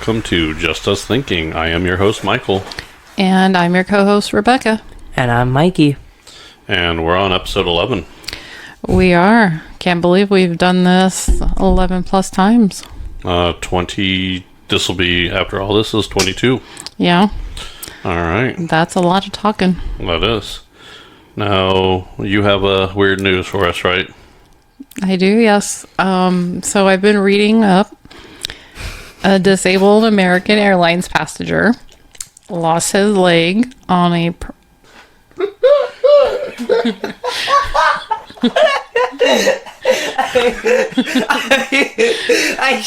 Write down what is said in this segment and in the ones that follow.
welcome to Just Us Thinking. I am your host, Michael. And I'm your co-host, Rebecca. And I'm Mikey. And we're on episode 11. We are. Can't believe we've done this 11 plus times. 20, this will be, after all this, is 22. Yeah. All right. That's a lot of talking. That is. Now, you have a weird news for us, right? I do, yes. So I've been reading up. A disabled American Airlines passenger lost his leg on a... I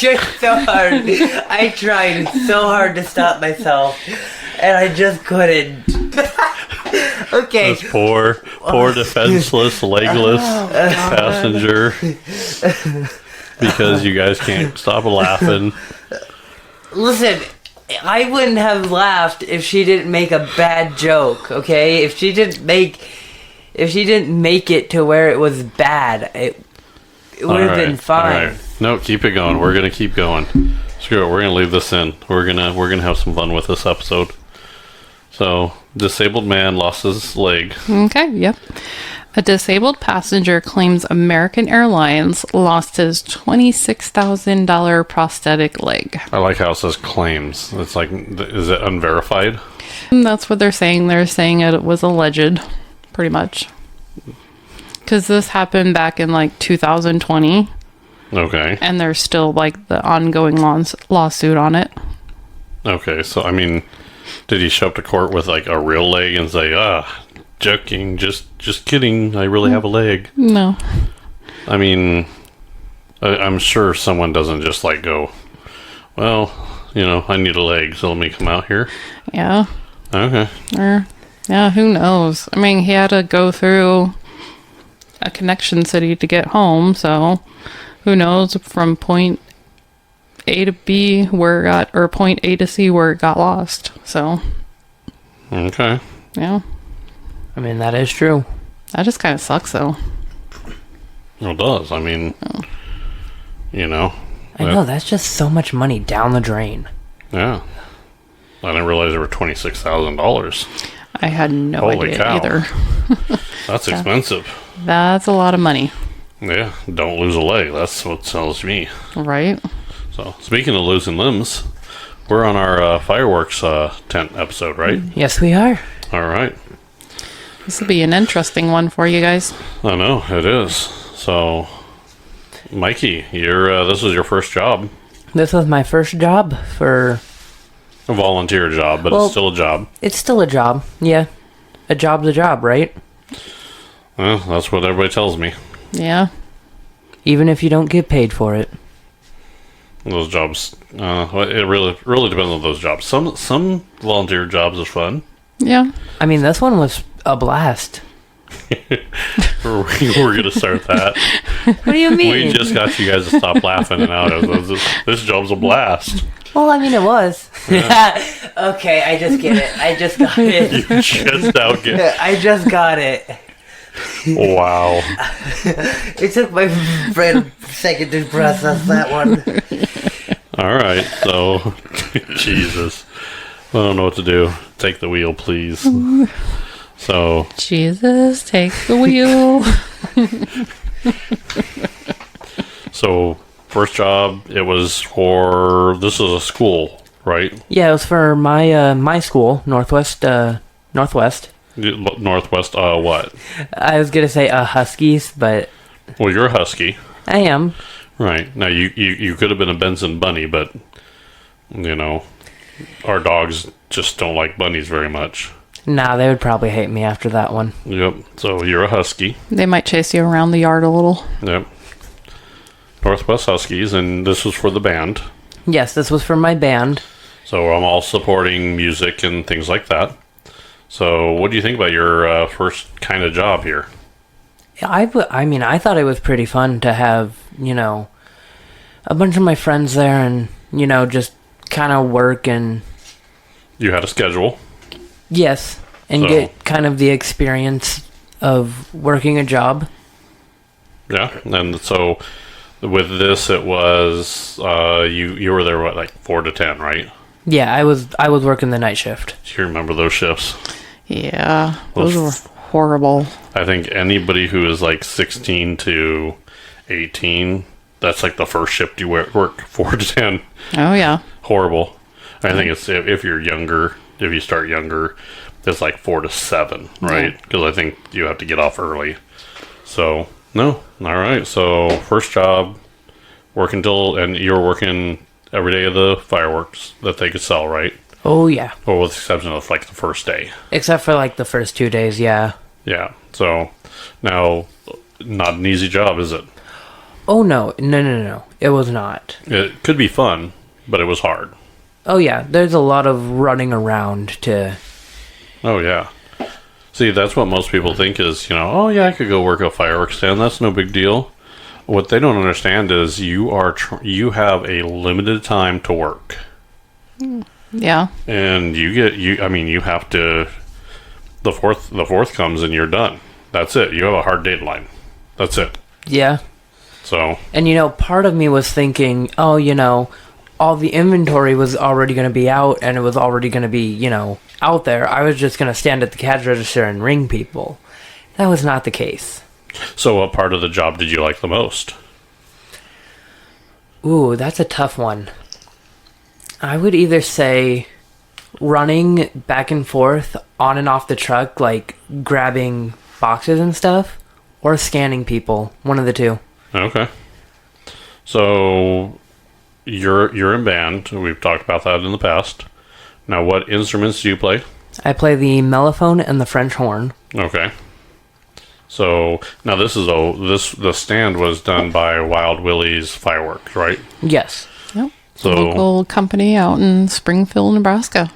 tried so hard to stop myself, and I just couldn't. Okay. This poor defenseless, legless passenger. Because you guys can't stop laughing. Listen, I wouldn't have laughed if she didn't make a bad joke, okay? If she didn't make it to where it was bad, it would have been fine. All right. No, keep it going. We're gonna keep going. Screw it. We're gonna leave this in. We're gonna have some fun with this episode. So, disabled man lost his leg. Okay, yep. A disabled passenger claims American Airlines lost his $26,000 prosthetic leg. I like how it says claims. It's like, is it unverified? And that's what they're saying. They're saying it was alleged, pretty much. Because this happened back in like 2020. Okay. And there's still like the ongoing lawsuit on it. Okay, so I mean, did he show up to court with like a real leg and say, joking, just kidding, I really have a leg? No. I mean, I'm sure someone doesn't just like go, well, I need a leg, so let me come out here. Yeah. Okay. Or, yeah, who knows? I mean, he had to go through a connection city to get home, so who knows from point A to B or point A to C where it got lost. So. Okay. Yeah. I mean, that is true. That just kind of sucks, though. It does. I mean, I know, that's just so much money down the drain. Yeah. I didn't realize there were $26,000. I had no Holy idea cow. either. That's expensive. That's a lot of money. Yeah. Don't lose a leg. That's what tells me. Right? So, speaking of losing limbs, we're on our fireworks tent episode, right? Yes, we are. All right. This will be an interesting one for you guys. I know, it is. So, Mikey, this was your first job. This was my first job for... A volunteer job, but it's still a job. It's still a job, yeah. A job's a job, right? Well, that's what everybody tells me. Yeah. Even if you don't get paid for it. Those jobs, it really depends on those jobs. Some volunteer jobs are fun. Yeah. I mean, this one was a blast. We're going to start that. What do you mean? We just got you guys to stop laughing, and now this job's a blast. Well, I mean, it was. Yeah. Okay, I just get it. I just got it. You just now get it. I just got it. Wow. It took my friend a second to process that one. All right, so, Jesus. I don't know what to do. Take the wheel, please. So, Jesus, take the wheel. So, first job, it was this is a school, right? Yeah, it was for my school, Northwest. Northwest, what? I was gonna say Huskies, but Well, you're a Husky. I am. Right. Now, you could have been a Benson Bunny, but, our dogs just don't like bunnies very much. Nah, they would probably hate me after that one. Yep. So, you're a Husky. They might chase you around the yard a little. Yep. Northwest Huskies, and this was for the band. Yes, this was for my band. So, I'm all supporting music and things like that. So, what do you think about your first kind of job here? I thought it was pretty fun to have, a bunch of my friends there and, just kind of work and... You had a schedule. Yes, and get kind of the experience of working a job. Yeah, and so with this, it was you were there what, like 4 to 10, right? Yeah, I was working the night shift. Do you remember those shifts? Yeah, Well, those were horrible. I think anybody who is like 16 to 18, that's like the first shift you work 4 to 10. Oh yeah. Horrible. I think it's if you're younger, if you start younger, it's like 4 to 7, right? Because I think you have to get off early. So no, all right. So first job, working till, and you're working every day of the fireworks that they could sell, right? Oh yeah. Well, with the exception of like the first day. Except for like the first 2 days, yeah. Yeah. So now, not an easy job, is it? Oh no. It was not. It could be fun, but it was hard. Oh yeah, there's a lot of running around to. Oh yeah. See, that's what most people think is, oh yeah, I could go work a fireworks stand. That's no big deal. What they don't understand is you have a limited time to work, Yeah. and you have to. The fourth comes and you're done. That's it. You have a hard deadline. That's it. Yeah. So. And part of me was thinking, oh, all the inventory was already going to be out and it was already going to be, out there. I was just going to stand at the cash register and ring people. That was not the case. So, what part of the job did you like the most? Ooh, that's a tough one. I would either say running back and forth on and off the truck, like grabbing boxes and stuff, or scanning people. One of the two. Okay. So, you're in band. We've talked about that in the past. Now, what instruments do you play? I play the mellophone and the French horn. Okay. So now the stand was done by Wild Willie's Fireworks, right? Yes. Yep. So Local company out in Springfield, Nebraska.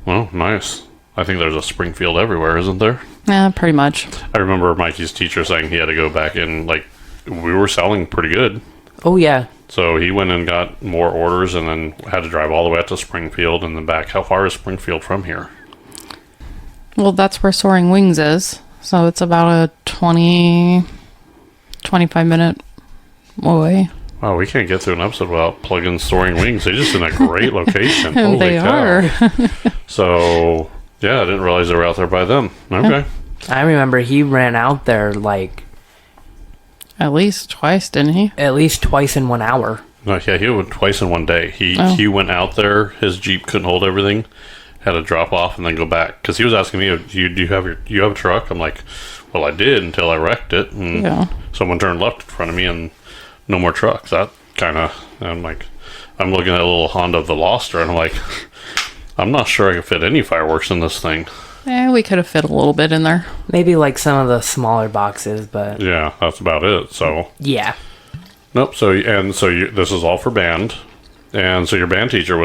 well, nice. I think there's a Springfield everywhere, isn't there? Yeah, pretty much. I remember Mikey's teacher saying he had to go back and we were selling pretty good. Oh yeah. So he went and got more orders and then had to drive all the way out to Springfield and then back. How far is Springfield from here? Well, that's where Soaring Wings is. So it's about a 25 minute away. Wow, we can't get through an episode without plugging Soaring Wings. They're just in a great location. Holy They cow. are. So, yeah, I didn't realize they were out there by them. Okay. I remember he ran out there At least twice, didn't he? at least twice in 1 hour. No, yeah, he went twice in one day. He went out there. His Jeep couldn't hold everything. Had to drop off and then go back because he was asking me, "Do you have a truck?" I'm like, "Well, I did until I wrecked it." And Yeah. someone turned left in front of me and no more trucks. That kind of. I'm like, I'm looking at a little Honda Veloster and I'm like, I'm not sure I can fit any fireworks in this thing. We could have fit a little bit in there. Maybe some of the smaller boxes, but Yeah, that's about it. So yeah. nope. This is all for band. And so your band teacher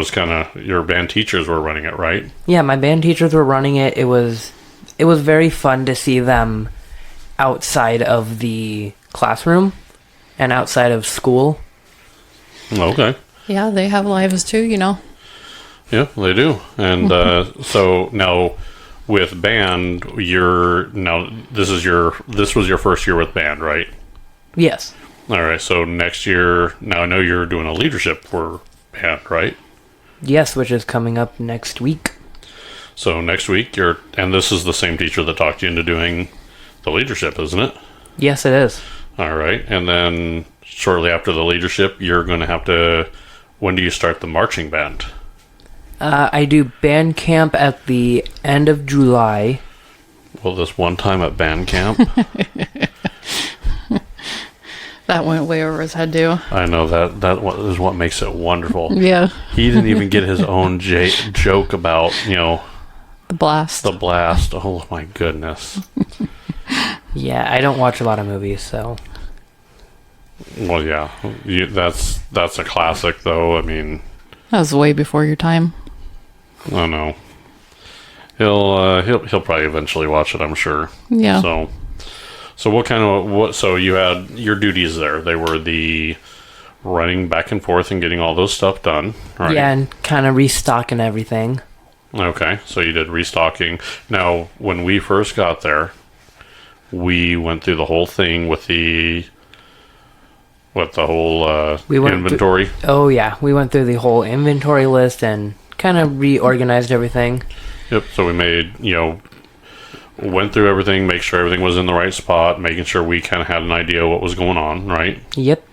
your band teachers were running it, right? Yeah, my band teachers were running it. It was very fun to see them outside of the classroom and outside of school. Okay. Yeah, they have lives too, Yeah, they do. And so now with band, this was your first year with band, right? Yes. All right. So next year, now I know you're doing a leadership for band, right? Yes, which is coming up next week. So next week and this is the same teacher that talked you into doing the leadership, isn't it? Yes, it is. All right. And then shortly after the leadership, you're going to have to, when do you start the marching band? I do band camp at the end of July. Well, this one time at band camp, That went way over his head too. I know that is what makes it wonderful. Yeah. He didn't even get his own joke about, The blast. the blast. Oh my goodness. Yeah, I don't watch a lot of movies, so. Well, yeah, that's a classic, though. I mean, That was way before your time. I don't know. He'll probably eventually watch it, I'm sure. Yeah. So you had your duties there. They were the running back and forth and getting all those stuff done, right? Yeah, and kind of restocking everything. Okay, so you did restocking. Now, when we first got there, we went through the whole thing with the what, the whole We went inventory? Oh yeah, we went through the whole inventory list and kind of reorganized everything. Yep. So we made, went through everything, make sure everything was in the right spot, making sure we kind of had an idea what was going on, right? Yep.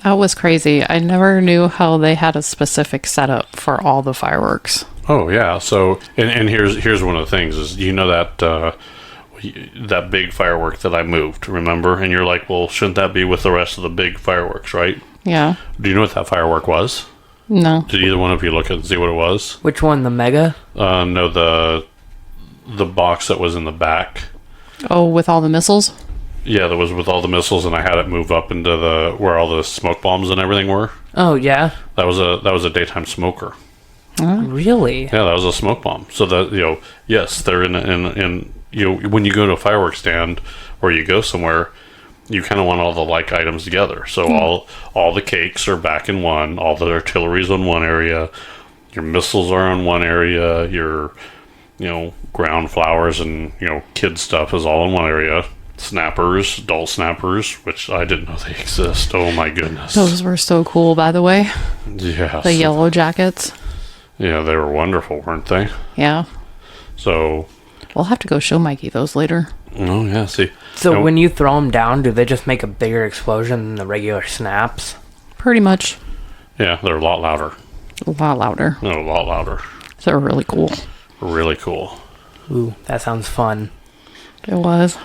That was crazy. I never knew how they had a specific setup for all the fireworks. Oh yeah. So and here's one of the things is that big firework that I moved, remember? And you're like, well, shouldn't that be with the rest of the big fireworks, right? Yeah. Do you know what that firework was? No. Did either one of you look at and see what it was? Which one? The mega? No, the box that was in the back. Oh, with all the missiles? Yeah, that was with all the missiles, and I had it move up into where all the smoke bombs and everything were. Oh yeah. That was a daytime smoker. Really? Yeah, that was a smoke bomb. So that yes, they're in when you go to a fireworks stand or you go somewhere, you kind of want all the like items together. So all the cakes are back in one, all the artillery's on one area, your missiles are on one area, your ground flowers and kid stuff is all in one area. Snappers, adult snappers, which I didn't know they exist. Oh my goodness. Those were so cool, by the way. Yeah. The yellow jackets. Yeah, they were wonderful, weren't they? Yeah. So We'll have to go show Mikey those later. oh yeah, see. So when you throw them down, do they just make a bigger explosion than the regular snaps? Pretty much. Yeah, they're a lot louder. A lot louder. No, a lot louder. They're really cool. Really cool. Ooh, that sounds fun. It was.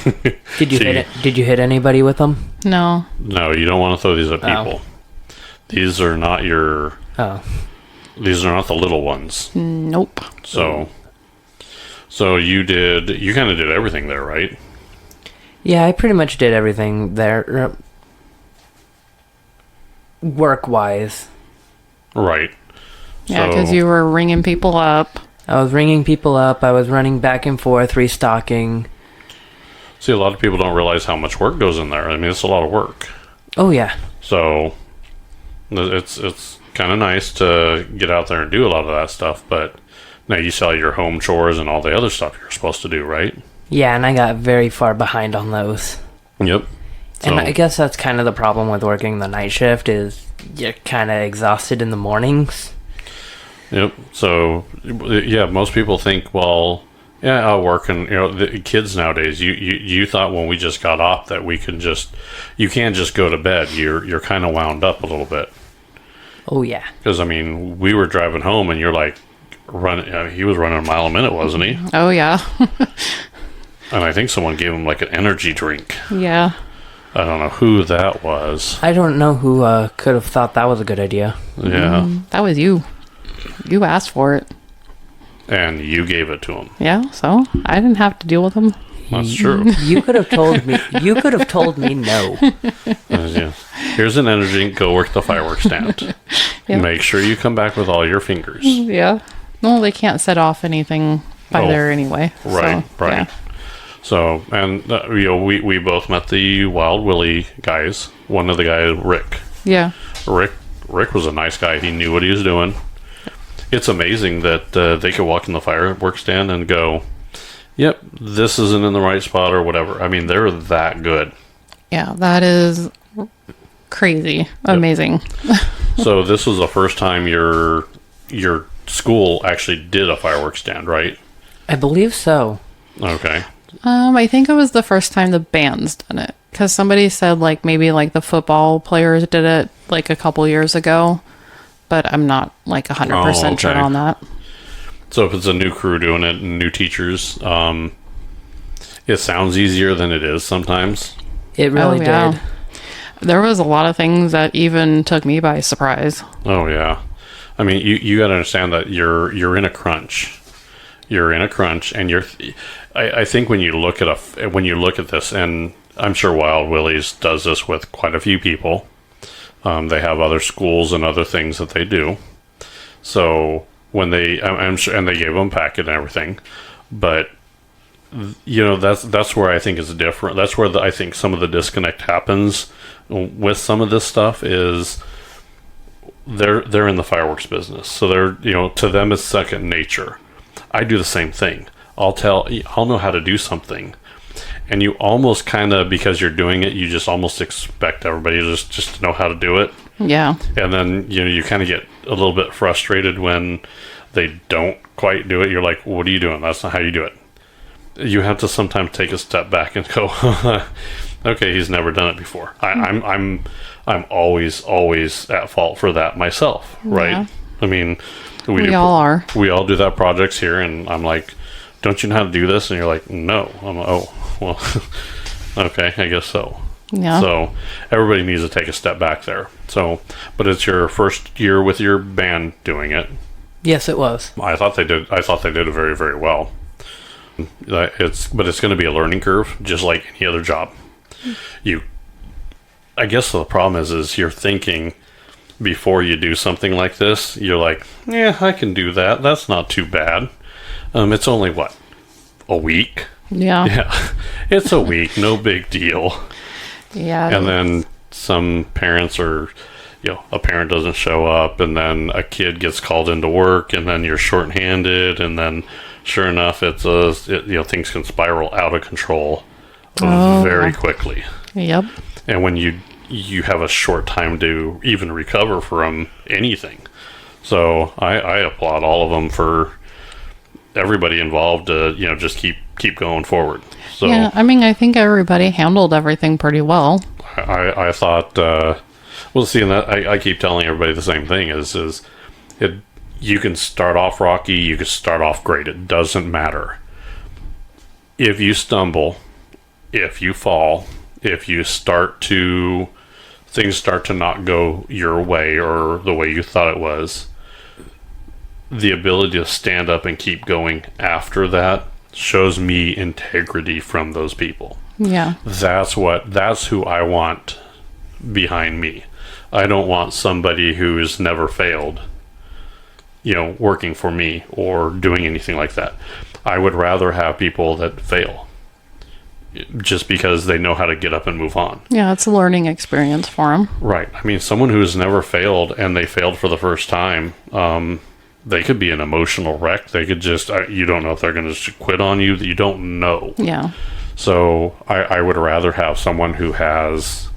Did you See- hit it? Did you hit anybody with them? No. No, you don't want to throw these at Oh. people. These are not your. Oh, These are not the little ones. Nope. So you kind of did everything there, right? yeah, I pretty much did everything there, work-wise. Right. Yeah, because you were ringing people up. I was ringing people up. I was running back and forth, restocking. See, a lot of people don't realize how much work goes in there. I mean, it's a lot of work. Oh yeah. So it's kind of nice to get out there and do a lot of that stuff, but now you sell your home chores and all the other stuff you're supposed to do, right? Yeah, and I got very far behind on those. Yep. And I guess that's kind of the problem with working the night shift is you're kind of exhausted in the mornings. Yep. So, yeah, most people think, well, yeah, I'll work, and the kids nowadays. You thought when we just got off that we could you can't just go to bed. You're kind of wound up a little bit. Oh yeah. Because I mean, we were driving home, and you're like running. He was running a mile a minute, wasn't he? Oh, yeah. And I think someone gave him like an energy drink. Yeah. I don't know who that was. I don't know who could have thought that was a good idea. Yeah. That was you. You asked for it. And you gave it to him. Yeah, so I didn't have to deal with them. That's true. You could have told me. You could have told me no. Yeah. Here's an energy drink. Go work the fireworks stand. Yep. Make sure you come back with all your fingers. Yeah. Well, they can't set off anything by Oh, there anyway. Right. So, Right. yeah. So, and we both met the Wild Willie guys. One of the guys, Rick. Yeah. Rick was a nice guy. He knew what he was doing. It's amazing that they could walk in the fireworks stand and go, "Yep, this isn't in the right spot" or whatever. I mean, they're that good. Yeah, that is crazy. Amazing. So this was the first time your school actually did a fireworks stand, right? I believe so. Okay. I think it was the first time the band's done it. Because somebody said, like, maybe, like, the football players did it, like, a couple years ago. But I'm not, like, 100% sure okay. on that. So if it's a new crew doing it and new teachers, it sounds easier than it is sometimes. It really did. There was a lot of things that even took me by surprise. Oh yeah, I mean you got to understand that you're in a crunch. You're in a crunch, and I think when you look at this, and I'm sure Wild Willie's does this with quite a few people. They have other schools and other things that they do. So when I'm sure, and they gave them a packet and everything, but that's where I think it's different. That's where I think some of the disconnect happens with some of this stuff is they're in the fireworks business, so they're to them it's second nature. I do the same thing. I'll know how to do something, and you almost kind of, because you're doing it, you just almost expect everybody just to know how to do it. Yeah. And then you kind of get a little bit frustrated when they don't quite do it. You're like, what are you doing? That's not how you do it. You have to sometimes take a step back and go, okay, he's never done it before. I'm always at fault for that myself, right? Yeah. I mean, We all are. We all do that projects here, and I'm like, don't you know how to do this? And you're like, no. I'm like, oh, well, okay, I guess so. Yeah. So everybody needs to take a step back there. So, but it's your first year with your band doing it. Yes, it was. I thought they did it very, very well. But it's going to be a learning curve, just like any other job. I guess the problem is you're thinking before you do something like this. You're like, yeah, I can do that. That's not too bad. It's only what, a week? Yeah. Yeah, it's a week, no big deal. Yeah. And then some parents are, a parent doesn't show up, and then a kid gets called into work, and then you're shorthanded, and then sure enough, things can spiral out of control very quickly. Yep. And when you have a short time to even recover from anything. So I applaud all of them for everybody involved to, just keep going forward. So Yeah, I mean, I think everybody handled everything pretty well. I thought, well, see, and that I keep telling everybody the same thing is it. You can start off rocky, you can start off great. It doesn't matter. If you stumble, if you fall, if you things start to not go your way or the way you thought it was, the ability to stand up and keep going after that shows me integrity from those people. Yeah. That's who I want behind me. I don't want somebody who's never failed, working for me or doing anything like that. I would rather have people that fail just because they know how to get up and move on. Yeah, it's a learning experience for them. Right. I mean, someone who's never failed and they failed for the first time, they could be an emotional wreck. They could just, you don't know if they're going to quit on you. You don't know. Yeah. So I would rather have someone who have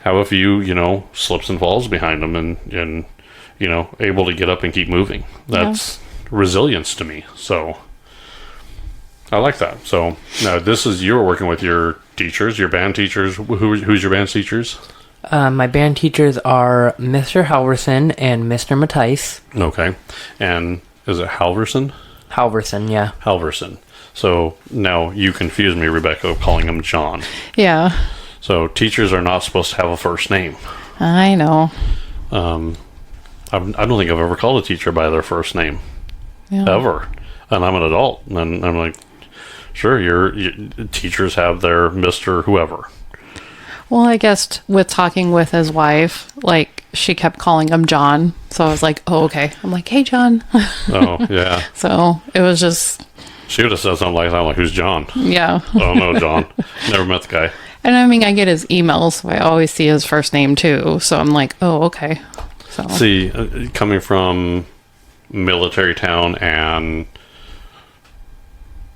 a few, slips and falls behind them and able to get up and keep moving. That's resilience to me. So I like that. So now you're working with your teachers, your band teachers. Who's your band teachers? My band teachers are Mr. Halverson and Mr. Matthijs. Okay. And is it Halverson? Halverson, yeah. Halverson. So now you confuse me, Rebecca, calling him John. Yeah. So teachers are not supposed to have a first name. I know. I don't think I've ever called a teacher by their first name. Yeah. Ever. And I'm an adult. And I'm like, sure, your teachers have their Mr. whoever. Well, I guess with talking with his wife, she kept calling him John. So I was like, oh, okay. I'm like, hey, John. Oh, yeah. So it was just... She would have said something like that. I'm like, who's John? Yeah. Oh, no, John. Never met the guy. And I mean, I get his emails, so I always see his first name too. So I'm like, oh, okay. So see, coming from military town and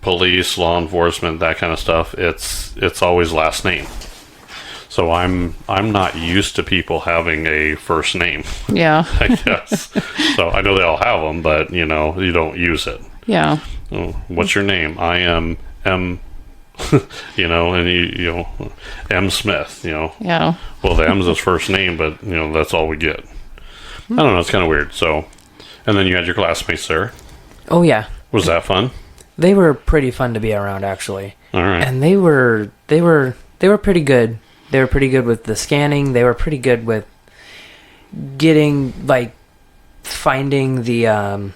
police, law enforcement, that kind of stuff, it's always last name. So I'm not used to people having a first name. Yeah. I guess. So I know they all have them, but you don't use it. Yeah. Oh, what's your name? I am M. And M. Smith. Yeah. Well, the M's his first name, but that's all we get. I don't know. It's kind of weird. So, and then you had your classmates there. Oh, yeah. Was that fun? They were pretty fun to be around, actually. All right. And they were pretty good. They were pretty good with the scanning. They were pretty good with getting finding the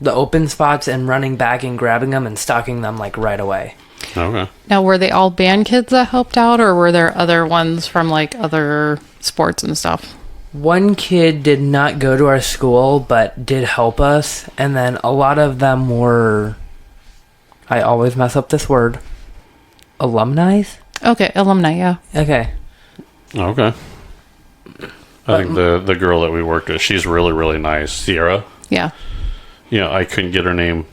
open spots and running back and grabbing them and stocking them right away. Okay. Now, were they all band kids that helped out, or were there other ones from other sports and stuff? One kid did not go to our school, but did help us. And then a lot of them were, I always mess up this word, alumni? Okay, alumni, yeah. Okay. Okay. I think the girl that we worked with, she's really, really nice. Sierra. Yeah. I couldn't get her name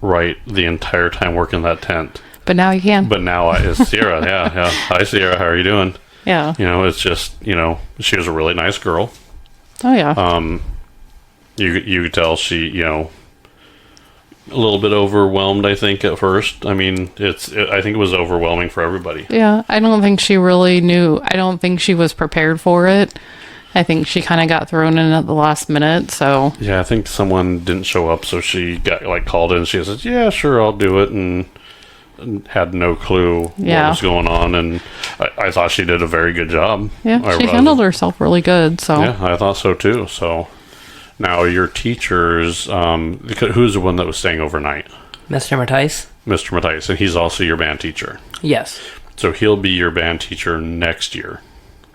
right the entire time working that tent. But now you can. But now it's Sierra. Yeah. Hi, Sierra. How are you doing? Yeah. It's just, she was a really nice girl. Oh, yeah. You could tell she, a little bit overwhelmed, I think, at first. I mean, I think it was overwhelming for everybody. Yeah. I don't think she really knew. I don't think she was prepared for it. I think she kind of got thrown in at the last minute, so... Yeah, I think someone didn't show up, so she got, called in. She said, yeah, sure, I'll do it, and had no clue what was going on, and I thought she did a very good job. Yeah, she handled herself really good, so... Yeah, I thought so, too. So, now your teachers... who's the one that was staying overnight? Mr. Mattice? Mr. Mattice, and he's also your band teacher. Yes. So, he'll be your band teacher next year,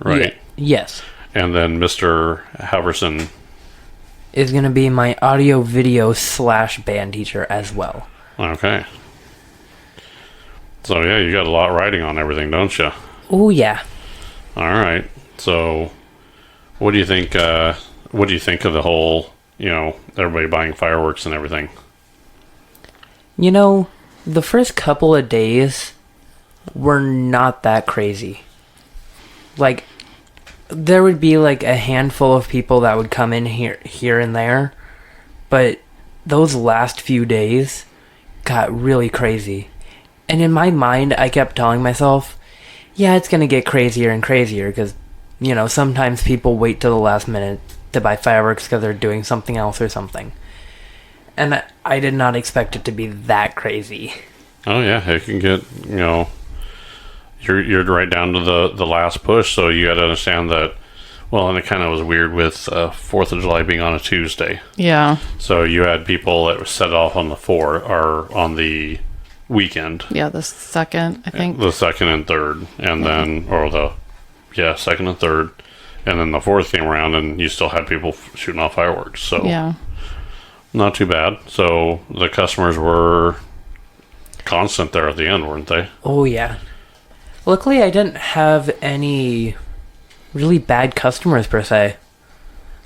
right? Yes. And then Mr. Halverson is going to be my audio video / band teacher as well. Okay. So yeah, you got a lot riding on everything, don't you? Oh yeah. All right. So, what do you think? What do you think of the whole? Everybody buying fireworks and everything. The first couple of days were not that crazy. There would be a handful of people that would come in here and there, but those last few days got really crazy. And in my mind, I kept telling myself, yeah, it's going to get crazier and crazier because, sometimes people wait till the last minute to buy fireworks because they're doing something else or something. And I did not expect it to be that crazy. Oh yeah, it can get, You're right down to the last push, so you got to understand that. Well, and it kind of was weird with 4th of July being on a Tuesday. Yeah. So you had people that were set off on the 4th or on the weekend. Yeah, the 2nd, I think. The 2nd and 3rd, and then 2nd and 3rd, and then the 4th came around, and you still had people shooting off fireworks. So yeah, not too bad. So the customers were constant there at the end, weren't they? Oh yeah. Luckily, I didn't have any really bad customers, per se.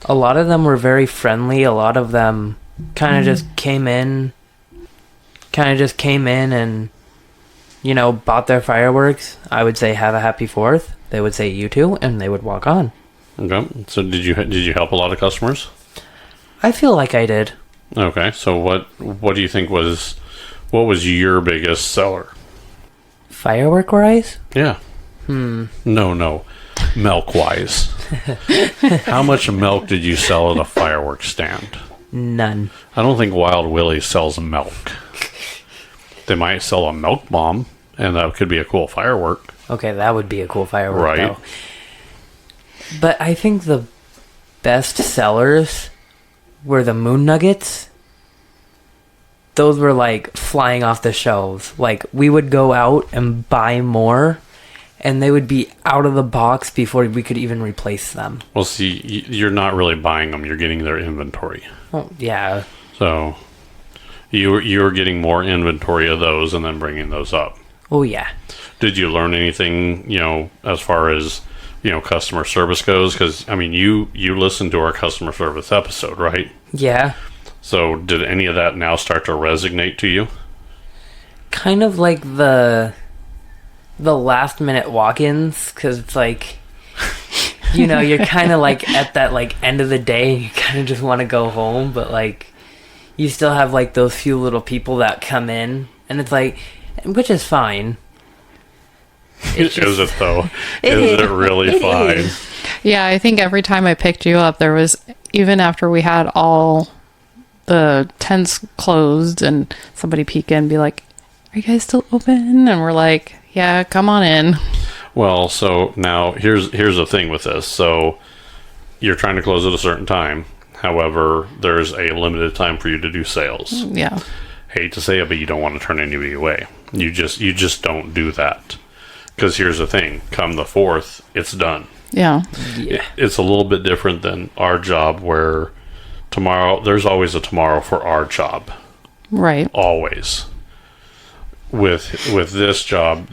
A lot of them were very friendly. A lot of them kind of just came in and, bought their fireworks. I would say, have a happy 4th. They would say, you too, and they would walk on. Okay. So did you help a lot of customers? I feel like I did. Okay. So what do you think what was your biggest seller? Firework-wise? Yeah. No. Milk-wise. How much milk did you sell at a fireworks stand? None. I don't think Wild Willie sells milk. They might sell a milk bomb, and that could be a cool firework. Okay, that would be a cool firework, right? Though. But I think the best sellers were the moon nuggets. Those were flying off the shelves. We would go out and buy more, and they would be out of the box before we could even replace them. Well, see, you're not really buying them. You're getting their inventory. Oh, yeah. So you were getting more inventory of those and then bringing those up. Oh, yeah. Did you learn anything, as far as, customer service goes? Because, you listened to our customer service episode, right? Yeah. So did any of that now start to resonate to you? Kind of like the last minute walk-ins, because it's you're kind of at that end of the day, you kind of just want to go home, but you still have those few little people that come in, and it's which is fine. Is it though? Is it really fine? Yeah, I think every time I picked you up, there was, even after we had all the tents closed and somebody peek in and be like, are you guys still open? And we're like, yeah, come on in. Well, so now here's the thing with this. So you're trying to close at a certain time. However, there's a limited time for you to do sales. Yeah. Hate to say it, but you don't want to turn anybody away. You just don't do that. Because here's the thing. Come the 4th, it's done. Yeah. It's a little bit different than our job where there's always a tomorrow for our job. Right. Always. With this job,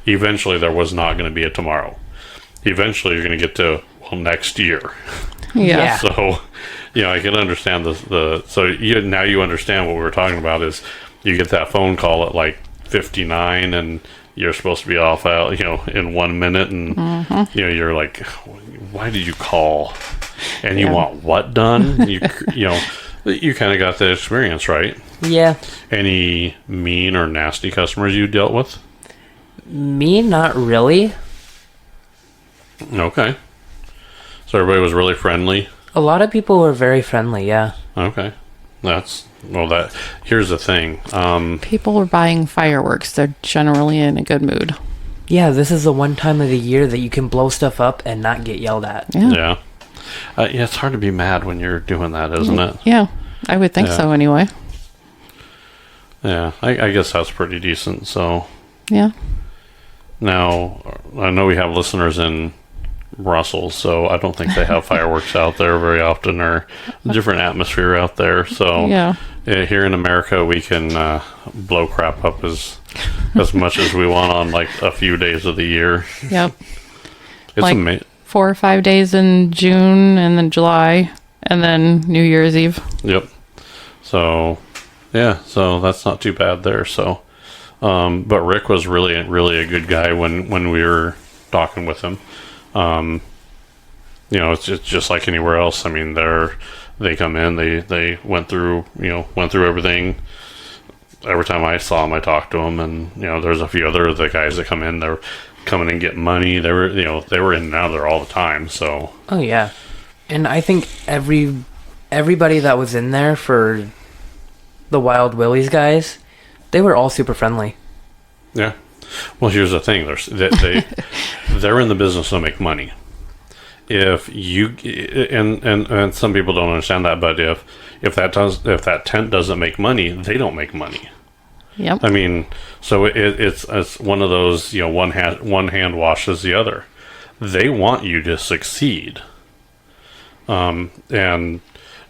eventually there was not going to be a tomorrow. Eventually you're going to get to, next year. Yeah. So, I can understand so now you understand what we were talking about is, you get that phone call at like 59 and you're supposed to be off out, in 1 minute, and you're like, why did you call? And you want what done? You kind of got that experience, right? Yeah. Any mean or nasty customers you dealt with? Me, not really. Okay. So everybody was really friendly? A lot of people were very friendly, yeah. Okay. Here's the thing. People are buying fireworks. They're generally in a good mood. Yeah, this is the one time of the year that you can blow stuff up and not get yelled at. Yeah. It's hard to be mad when you're doing that, isn't it? Yeah, I would think so anyway. Yeah, I guess that's pretty decent, so. Yeah. Now, I know we have listeners in Brussels, so I don't think they have fireworks out there very often, or a different atmosphere out there. So here in America, we can blow crap up as much as we want on like a few days of the year. Yep. It's like amazing. 4 or 5 days in June, and then July, and then New Year's Eve. Yep. So so that's not too bad there. So, but Rick was really, really a good guy when we were talking with him. It's just like anywhere else. I mean, they come in, they went through everything. Every time I saw them, I talked to them, and there's a few other the guys that come in. They're coming and getting money. They were in and out of there all the time. So. Oh yeah, and I think everybody that was in there for the Wild Willies guys, they were all super friendly. Yeah. Well, here's the thing: they're in the business to make money. If you and some people don't understand that, but if that tent doesn't make money, they don't make money. Yep. I mean, so it's one of those, one hand washes the other. They want you to succeed, and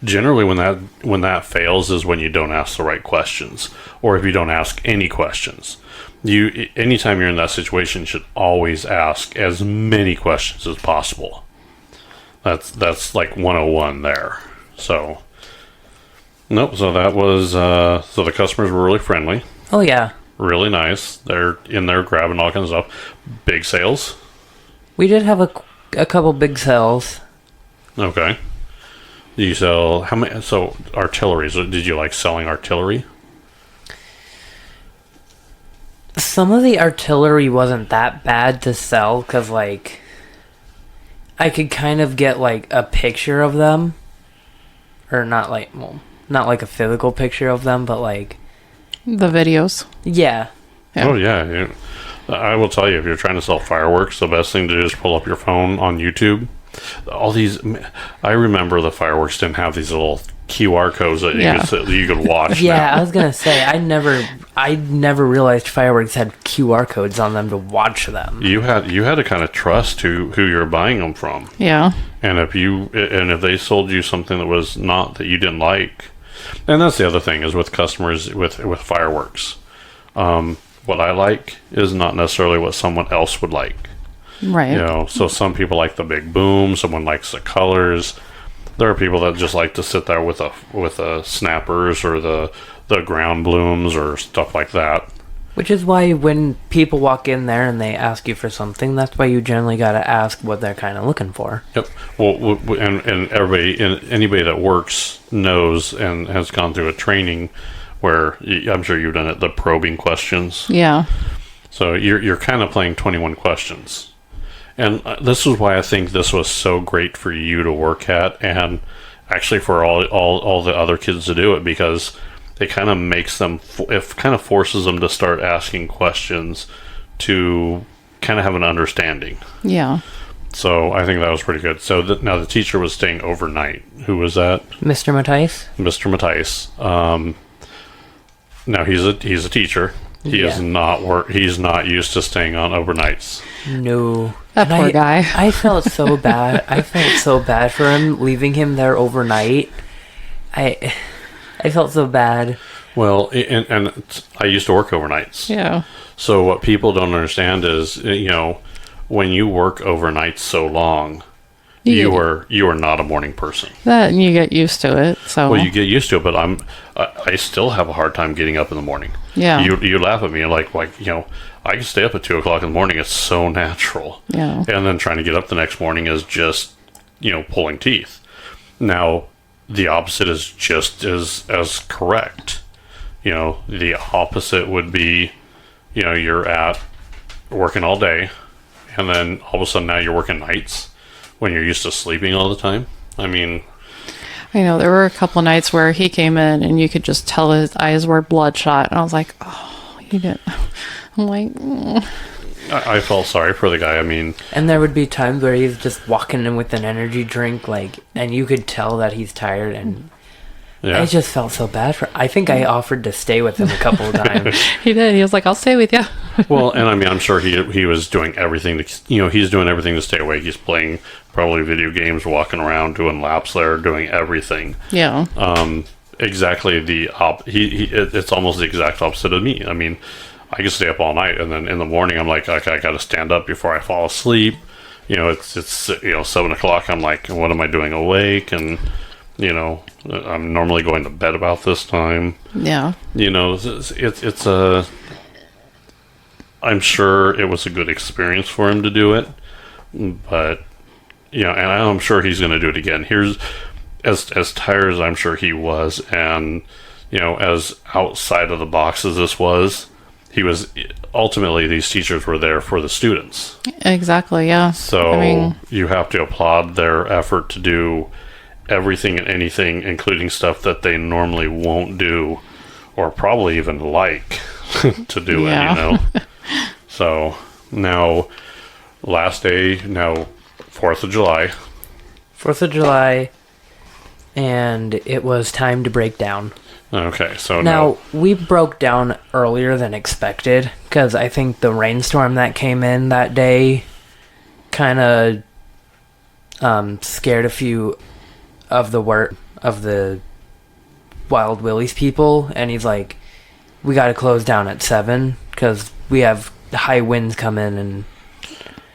generally when that fails is when you don't ask the right questions, or if you don't ask any questions. Anytime you're in that situation, you should always ask as many questions as possible. That's like 101 there. So, nope. So that was so the customers were really friendly. Oh yeah. Really nice. They're in there grabbing all kinds of stuff. Big sales. We did have a couple big sales. Okay. Do you sell how many? So artillery. So did you like selling artillery? Some of the artillery wasn't that bad to sell because, like, I could kind of get, like, a picture of them. Or not like a physical picture of them, but, like... The videos. Yeah. Oh, yeah. I will tell you, if you're trying to sell fireworks, the best thing to do is pull up your phone on YouTube. All these... I remember the fireworks didn't have these little QR codes that you could watch. Yeah, now. I was gonna say I never realized fireworks had QR codes on them to watch them. You had to kind of trust who you're buying them from. Yeah. And if they sold you something that was not that you didn't like, and that's the other thing is with customers with fireworks. What I like is not necessarily what someone else would like. Right. So some people like the big boom, someone likes the colors. There are people that just like to sit there with the snappers or the ground blooms or stuff like that. Which is why when people walk in there and they ask you for something, that's why you generally got to ask what they're kind of looking for. Yep. Well, and anybody that works knows and has gone through a training where I'm sure you've done it, the probing questions. Yeah. So you're kind of playing 21 questions. And this is why I think this was so great for you to work at, and actually for all the other kids to do it, because it kind of makes them, it kind of forces them to start asking questions to kind of have an understanding. Yeah. So I think that was pretty good. So now the teacher was staying overnight. Who was that? Mr. Matthijs? Mr. Matthijs. Now he's a teacher. He is not He's not used to staying on overnights. No. That poor guy. I felt so bad. I felt so bad for him, leaving him there overnight. I felt so bad. Well, and I used to work overnights. Yeah. So what people don't understand is, when you work overnights so long, you were not a morning person. That and you get used to it. So Well, you get used to it, but I still have a hard time getting up in the morning. Yeah. You laugh at me like I can stay up at 2 o'clock in the morning. It's so natural. Yeah. And then trying to get up the next morning is just pulling teeth. Now, the opposite is just as correct. The opposite would be, you're at working all day, and then all of a sudden now you're working nights when you're used to sleeping all the time. I mean, I know there were a couple nights where he came in and you could just tell his eyes were bloodshot, and I was like, oh, he didn't. I'm like, I felt sorry for the guy. I mean, And there would be times where he's just walking in with an energy drink, and you could tell that he's tired, and yeah. I just felt so bad for. I think I offered to stay with him a couple of times. he did. He was like, I'll stay with you. Well, and I mean, I'm sure he was doing everything to, he's doing everything to stay awake. He's playing probably video games, walking around, doing laps there, doing everything. Yeah. Exactly it's almost the exact opposite of me. I mean, I can stay up all night, and then in the morning I'm like, okay, I got to stand up before I fall asleep. It's 7 o'clock. I'm like, what am I doing awake? And I'm normally going to bed about this time. Yeah. It's a. I'm sure it was a good experience for him to do it, but and I'm sure he's going to do it again. Here's as tired as I'm sure he was, and as outside of the box as this was, he was ultimately, these teachers were there for the students. Exactly. Yeah. So you have to applaud their effort to do everything and anything, including stuff that they normally won't do, or probably even like to do it. So now, last day, now 4th of July. 4th of July, and it was time to break down. Okay, so now we broke down earlier than expected, because I think the rainstorm that came in that day kind of scared a few of the Wild Willie's people, and he's like, we got to close down at 7 because we have high winds come in, and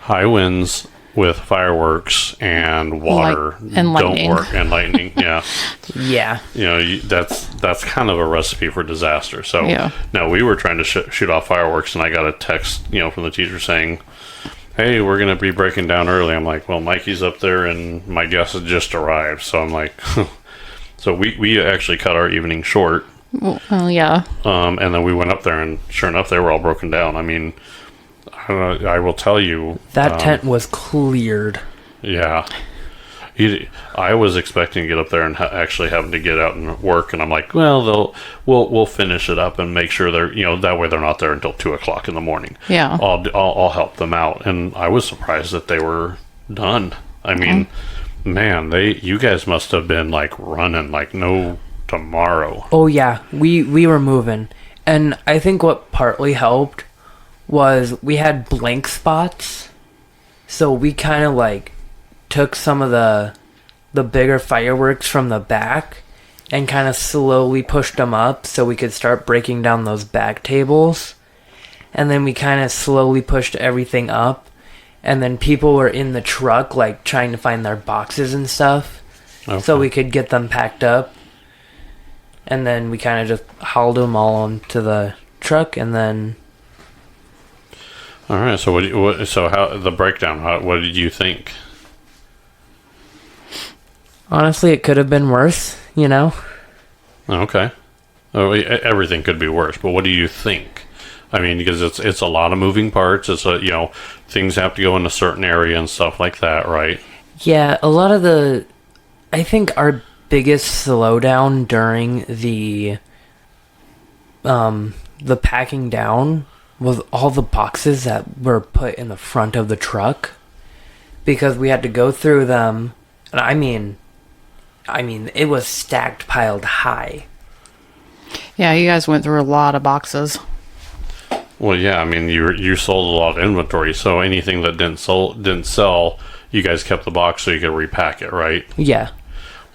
high winds with fireworks and water and lightning. Don't work, and lightning. Yeah. Yeah. That's kind of a recipe for disaster. So now we were trying to shoot off fireworks, and I got a text from the teacher saying, hey, we're going to be breaking down early. I'm like, well, Mikey's up there and my guest has just arrived. So I'm like, so we actually cut our evening short. Well, yeah. And then we went up there, and sure enough, they were all broken down. I mean, I will tell you, that tent was cleared. Yeah. I was expecting to get up there and actually having to get out and work, and I'm like, well, we'll finish it up and make sure they're, that way they're not there until 2 o'clock in the morning. Yeah. I'll help them out. And I was surprised that they were done. I mean, man, you guys must have been like running like no tomorrow. Oh yeah, we were moving, and I think what partly helped was we had blank spots, so we kind of like took some of the bigger fireworks from the back and kind of slowly pushed them up so we could start breaking down those back tables, and then we kind of slowly pushed everything up, and then people were in the truck like trying to find their boxes and stuff, so we could get them packed up. And then we kind of just hauled them all onto the truck, and then. All right. So so how the breakdown? What did you think? Honestly, it could have been worse. Okay. Everything could be worse, but what do you think? I mean, because it's a lot of moving parts. It's things have to go in a certain area and stuff like that, right? Yeah, a lot of I think our biggest slowdown during the packing down was all the boxes that were put in the front of the truck, because we had to go through them, and I mean it was stacked, piled high. Yeah, you guys went through a lot of boxes. Well, yeah, I mean you sold a lot of inventory, so anything that didn't sell, you guys kept the box so you could repack it, right? Yeah.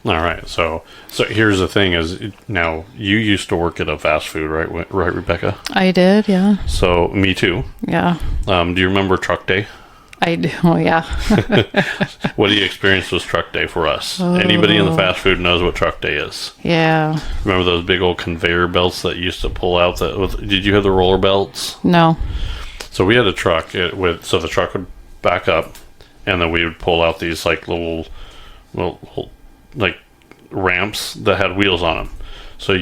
All right, so here's the thing: is now you used to work at a fast food, right, Rebecca? I did, yeah. So me too. Yeah. Do you remember Truck Day? I do, yeah. What do you experience was truck day for us? Anybody in the fast food knows what truck day is. Yeah. Remember those big old conveyor belts that you used to pull out? Did you have the roller belts? No. So we had a truck so the truck would back up, and then we would pull out these like little like ramps that had wheels on them. So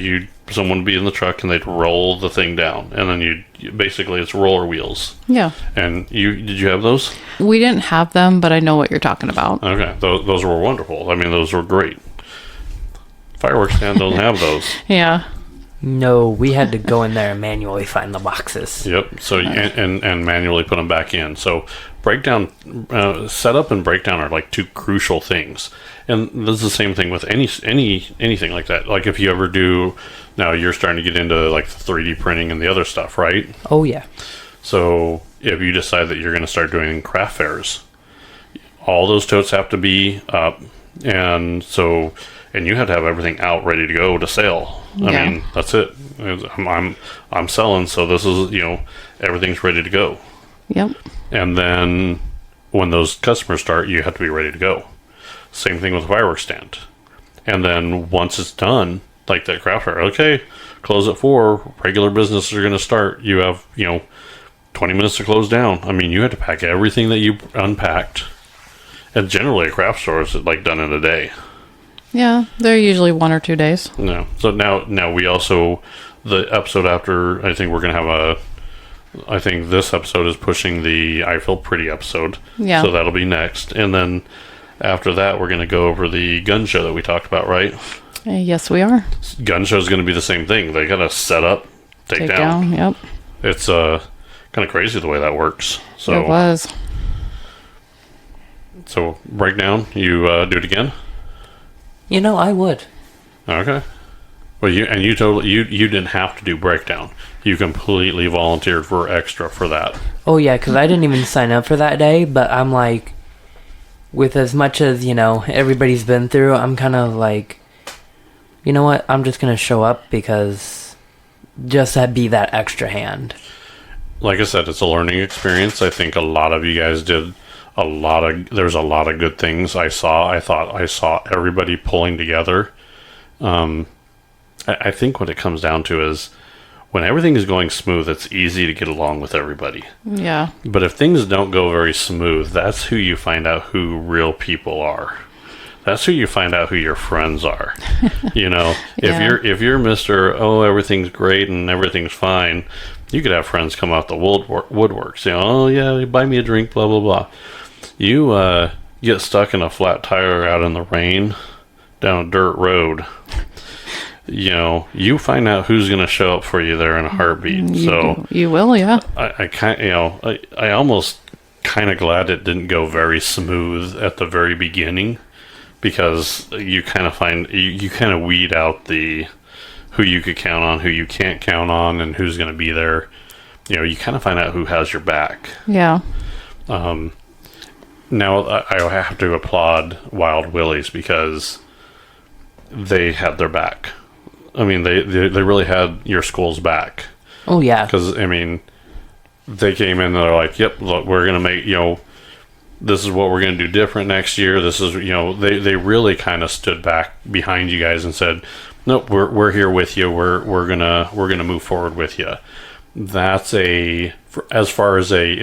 someone would be in the truck and they'd roll the thing down, and then basically it's roller wheels. Yeah. And did you have those? We didn't have them, but I know what you're talking about. Okay, those were wonderful. I mean, those were great. Fireworks stand doesn't have those. Yeah. No, we had to go in there and manually find the boxes. Yep. So and manually put them back in. So breakdown, setup and breakdown are like two crucial things. And this is the same thing with anything like that. Like if you ever do, now you're starting to get into like the 3D printing and the other stuff, right? Oh yeah. So if you decide that you're going to start doing craft fairs, all those totes have to be up, and you have to have everything out ready to go to sale. I mean, that's it. I'm selling, so this is, everything's ready to go. Yep. And then when those customers start, you have to be ready to go. Same thing with the fireworks stand. And then once it's done, like that craft fair, okay, close at 4, regular business are going to start. You have, 20 minutes to close down. I mean, you had to pack everything that you unpacked. And generally a craft store is like done in a day. Yeah, they're usually 1 or 2 days. No. So now we also, the episode after, I think we're going to have I think this episode is pushing the I Feel Pretty episode. Yeah. So that'll be next. And then after that, we're going to go over the gun show that we talked about, right? Yes, we are. Gun show is going to be the same thing. They got to set up, take down. Yep. It's kind of crazy the way that works. So It was. So breakdown, you do it again? I would. Okay. Well, you didn't have to do breakdown. You completely volunteered for extra for that. Oh yeah, because I didn't even sign up for that day, but I'm like, with as much as, everybody's been through, I'm kind of like, you know what, I'm just going to show up because just to be that extra hand. Like I said, it's a learning experience. I think a lot of you guys did there's a lot of good things I thought I saw everybody pulling together. I think what it comes down to is when everything is going smooth, it's easy to get along with everybody. Yeah. But if things don't go very smooth, that's who you find out who real people are. That's who you find out who your friends are. If you're Mr. Oh, everything's great and everything's fine, you could have friends come out the woodworks. Oh yeah, buy me a drink, blah blah blah. You get stuck in a flat tire out in the rain down a dirt road. You find out who's going to show up for you there in a heartbeat. You will, yeah. I almost kind of glad it didn't go very smooth at the very beginning, because you kind of find you kind of weed out who you could count on, who you can't count on, and who's going to be there. You kind of find out who has your back. Yeah. Now I have to applaud Wild Willie's because they had their back. I mean, they really had your school's back. Oh yeah. Because they came in and they're like, "Yep, look, we're gonna make this is what we're gonna do different next year. This is they really kind of stood back behind you guys and said, nope, we're here with you. We're gonna move forward with you." That's as far as a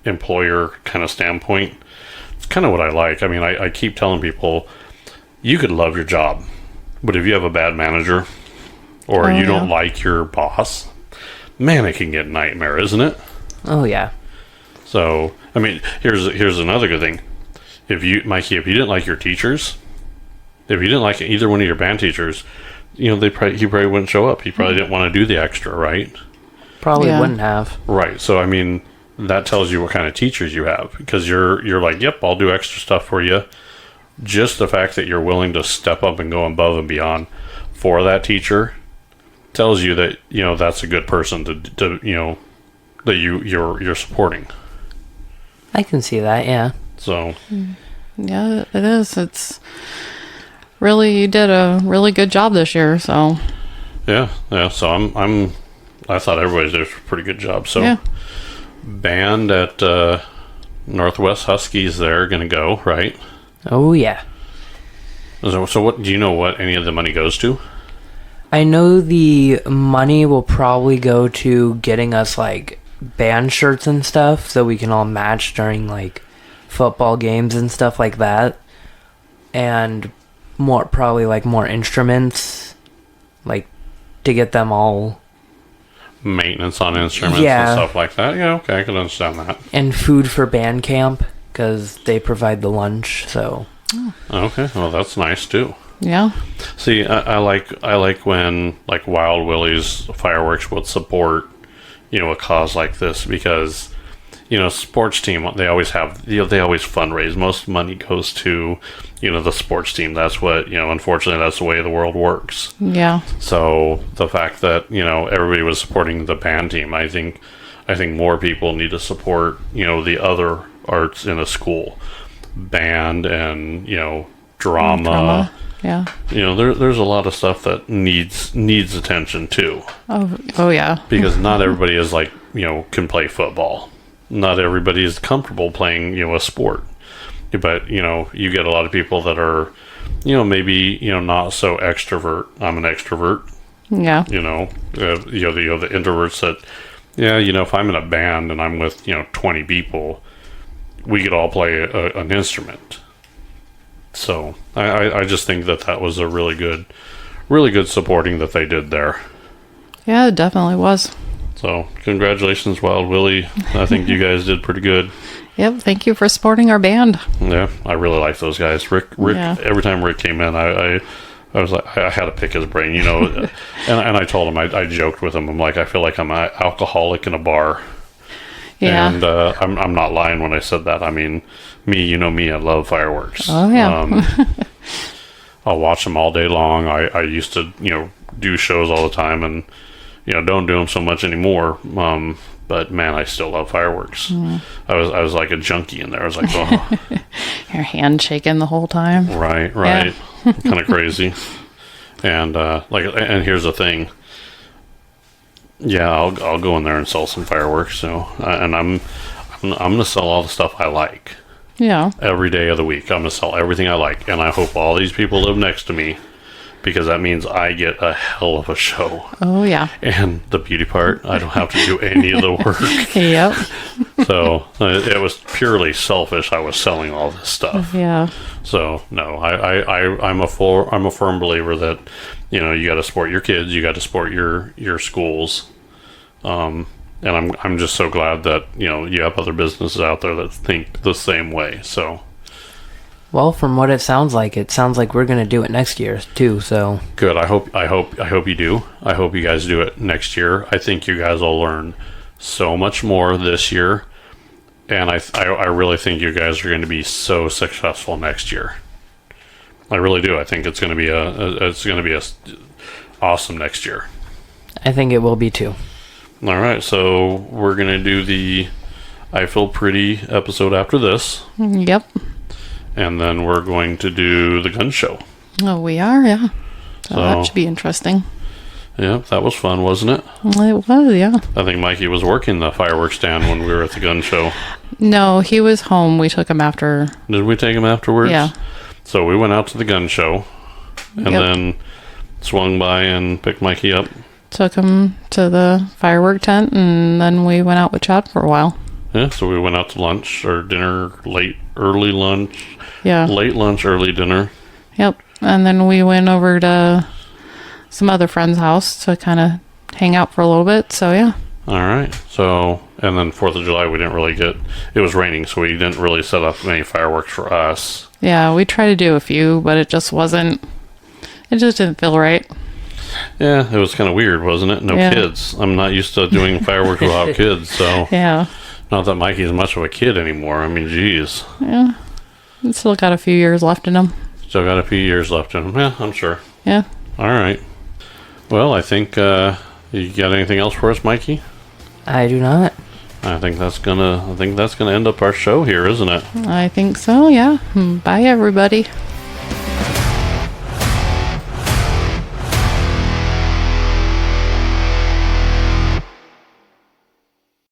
employer kind of standpoint, it's kind of what I like. I mean, I keep telling people, you could love your job, but if you have a bad manager or you don't like your boss, man, it can get nightmare, isn't it? Oh yeah. So, I mean, here's another good thing. Mikey, if you didn't like your teachers, if you didn't like either one of your band teachers, he probably wouldn't show up. He probably didn't want to do the extra, right? Probably wouldn't have. Right. So, I mean, that tells you what kind of teachers you have, because you're like, yep, I'll do extra stuff for you. Just the fact that you're willing to step up and go above and beyond for that teacher tells you that that's a good person to that you're supporting. I can see that, yeah. So yeah, it is. It's really, you did a really good job this year. So yeah. So I thought everybody did a pretty good job. So yeah. band at Northwest Huskies. They're going to go, right? Oh yeah. So what do you know what any of the money goes to? I know the money will probably go to getting us like band shirts and stuff so we can all match during like football games and stuff like that. And probably like more instruments, like to get them all. Maintenance on instruments Yeah. and stuff like that. Yeah, okay, I can understand that. And food for band camp because they provide the lunch, so. Okay, well that's nice too. Yeah. See, I like when like Wild Willie's Fireworks would support, a cause like this because, sports team they always have they always fundraise. Most money goes to, the sports team. That's what unfortunately that's the way the world works. Yeah. So the fact that everybody was supporting the band team, I think more people need to support the other arts in a school, band and drama. Yeah. There's a lot of stuff that needs attention too. Oh yeah. Because not everybody is like can play football. Not everybody is comfortable playing a sport. But you get a lot of people that are maybe not so extrovert. I'm an extrovert. Yeah. The introverts that if I'm in a band and I'm with 20 people, we could all play an instrument. So I just think that was a really good supporting that they did there. Yeah, it definitely was. So congratulations, Wild Willie. I think you guys did pretty good. Yep. Thank you for supporting our band. Yeah, I really like those guys. Rick. Yeah. Every time Rick came in, I was like, I had to pick his brain, and I told him, I joked with him. I'm like, I feel like I'm an alcoholic in a bar. Yeah. And I'm not lying when I said that. I mean, me, I love fireworks. Oh yeah. I'll watch them all day long. I used to, do shows all the time, and don't do them so much anymore. But man, I still love fireworks. I was like a junkie in there. I was like, oh, Your hand shaking the whole time. right, kind of crazy. And and here's the thing. Yeah, I'll go in there and sell some fireworks. So, and I'm gonna sell all the stuff I like. Yeah. Every day of the week, I'm gonna sell everything I like, and I hope all these people live next to me, because that means I get a hell of a show. Oh yeah. And the beauty part, I don't have to do any of the work. Yep. So it was purely selfish. I was selling all this stuff. Yeah. So no, I'm a firm believer that you got to support your kids, you got to support your schools, and I'm just so glad that you have other businesses out there that think the same way. So. Well, from what it sounds like we're gonna do it next year too. So Good. I hope you do. I hope you guys do it next year. I think you guys will learn so much more this year, and I really think you guys are going to be so successful next year. I really do. I think it's going to be awesome next year. I think it will be too. All right, so we're going to do the I Feel Pretty episode after this, Yep. and then we're going to do the gun show. Oh, we are. Yeah. So So- that should be interesting. Yeah, that was fun, wasn't it? It was. Yeah. I think Mikey was working the fireworks stand when we were at the gun show. No, he was home. We took him after. Did we take him afterwards? Yeah. So we went out to the gun show, and Yep. then swung by and picked Mikey up. Took him to the firework tent, and then we went out with Chad for a while. Yeah, so we went out to lunch or dinner, early lunch, Yeah. late lunch, early dinner. Yep. And then we went over to some other friend's house to kind of hang out for a little bit. So yeah. All right. So, and then 4th of July, we didn't really it was raining, so we didn't really set up many fireworks for us. Yeah, we tried to do a few, but it just didn't feel right. Yeah, it was kind of weird, wasn't it? No Yeah. kids. I'm not used to doing fireworks without kids, so Yeah. not that Mikey's much of a kid anymore. I mean, geez. Yeah. It's still got a few years left in him. Still got a few years left in him. Yeah, I'm sure. Yeah. All right. Well, I think you got anything else for us, Mikey? I do not. I think that's gonna end up our show here, isn't it? I think so. Yeah. Bye, everybody.